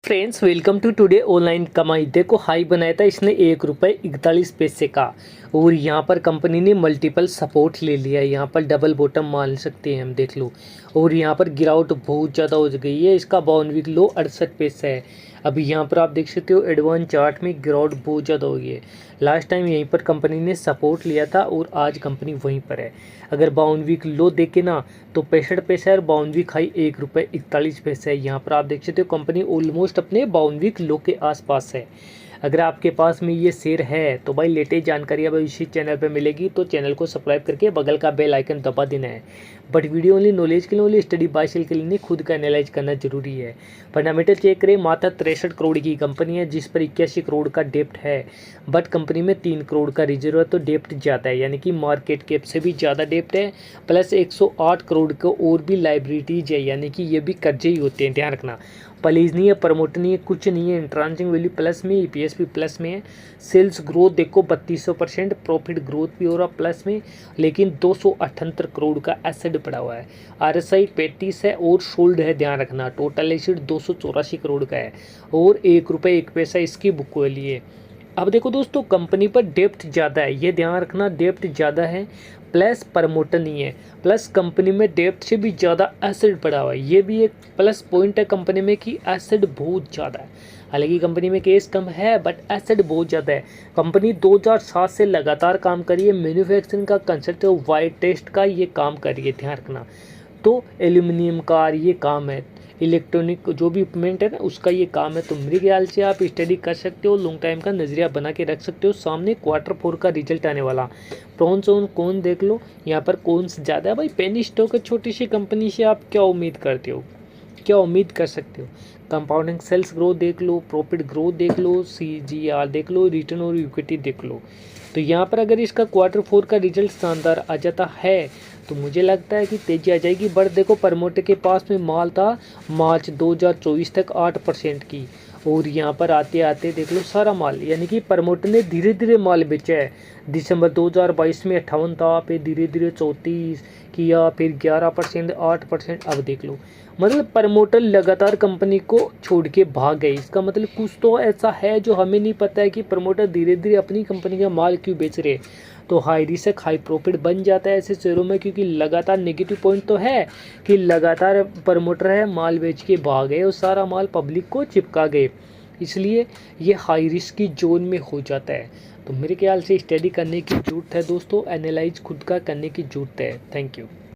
Friends welcome to today online कमाई। देखो high बनाया था इसने 1 रुपये 41 पैसे का और यहाँ पर कंपनी ने मल्टीपल सपोर्ट ले लिया है। यहाँ पर डबल बॉटम मान सकते हैं हम, देख लो। और यहाँ पर गिरावट बहुत ज़्यादा हो गई है। इसका 52 लो 68 पैसा है। अभी यहाँ पर आप देख सकते हो एडवांस चार्ट में गिरावट बहुत ज़्यादा हो गई है। लास्ट टाइम यहीं पर कंपनी ने सपोर्ट लिया था और आज कंपनी वहीं पर है। अगर 52 लो देखे ना तो 65 पैसा है और 52 हाई 1 रुपये 41 पैसा है। यहाँ पर आप देख सकते हो कंपनी ऑलमोस्ट अपने 52 लो के आसपास है। अगर आपके पास में ये शेयर है तो भाई लेटेस्ट जानकारी अब इसी चैनल पे मिलेगी, तो चैनल को सब्सक्राइब करके बगल का बेल आइकन दबा देना है। बट वीडियो ओनली नॉलेज के लिए, ओनली स्टडी बाय सेल के लिए नहीं, खुद का एनालाइज करना जरूरी है। फंडामेंटल चेक करें, मात्र 63 करोड़ की कंपनी है जिस पर 81 करोड़ का डेप्ट है। बट कंपनी में 3 करोड़ का रिजर्व है, तो डेप्ट ज़्यादा है, यानी कि मार्केट कैप से भी ज़्यादा डेप्ट है। प्लस 108 करोड़ को और भी लाइबिलिटीज है, यानी कि ये भी कर्जे ही होते हैं, ध्यान रखना। प्लीज नहीं है, प्रमोट नहीं है, कुछ नहीं है। इंट्रांसिंग वैल्यू प्लस में, ईपीएस भी प्लस में है। सेल्स ग्रोथ देखो 3200%, प्रॉफिट ग्रोथ भी हो रहा प्लस में। लेकिन 278 करोड़ का एसेट पड़ा हुआ है। आरएसआई 35 है और सोल्ड है, ध्यान रखना। टोटल एसेट 284 करोड़ का है और 1 रुपये 1 पैसा इसकी बुक वैल्यू है। अब देखो दोस्तों, कंपनी पर डेप्थ ज़्यादा है, ये ध्यान रखना। डेप्थ ज़्यादा है प्लस प्रमोटर नहीं है, प्लस कंपनी में डेप्थ से भी ज़्यादा एसेट पड़ा हुआ है। ये भी एक प्लस पॉइंट है कंपनी में कि एसेट बहुत ज़्यादा है। हालांकि कंपनी में केस कम है बट एसेट बहुत ज़्यादा है। कंपनी 2007 से लगातार काम कर रही है। मैन्युफैक्चरिंग का कंसेप्ट वाइट टेस्ट का ये काम कर रही है, ध्यान रखना। तो एल्यूमिनियम का ये काम है, इलेक्ट्रॉनिक जो भी इक्विपमेंट है ना उसका ये काम है। तो मेरे ख्याल से आप स्टडी कर सकते हो, लॉन्ग टाइम का नज़रिया बना के रख सकते हो। सामने Q4 का रिजल्ट आने वाला। प्रॉन्स ऑन कौन देख लो, यहाँ पर कौन से ज़्यादा है। भाई पेनी स्टॉक है, छोटी सी कंपनी से आप क्या उम्मीद करते हो, क्या उम्मीद कर सकते हो। कंपाउंडिंग सेल्स ग्रोथ देख लो, प्रॉफिट ग्रोथ देख लो, CGR देख लो, रिटर्न और इक्विटी देख लो। तो यहाँ पर अगर इसका Q4 का रिजल्ट शानदार आ जाता है तो मुझे लगता है कि तेज़ी आ जाएगी। बट देखो प्रमोटर के पास में माल था मार्च 2024 तक 8% की, और यहाँ पर आते आते देख लो सारा माल, यानी कि प्रमोटर ने धीरे धीरे माल बेचा है। दिसंबर 2022 में 58 था, फिर धीरे धीरे 34 किया, फिर 11%, 8%। अब देख लो, मतलब प्रमोटर लगातार कंपनी को छोड़ के भाग गए। इसका मतलब कुछ तो ऐसा है जो हमें नहीं पता है कि प्रमोटर धीरे धीरे अपनी कंपनी का माल क्यों बेच रहे। तो हाई रिस्क हाई प्रॉफिट बन जाता है ऐसे शेयरों में, क्योंकि लगातार नेगेटिव पॉइंट तो है कि लगातार प्रमोटर है माल बेच के भाग गए और सारा माल पब्लिक को चिपका गए, इसलिए ये हाई रिस्क की जोन में हो जाता है। तो मेरे ख्याल से स्टडी करने की ज़रूरत है दोस्तों, एनालाइज खुद का करने की ज़रूरत है। Thank you.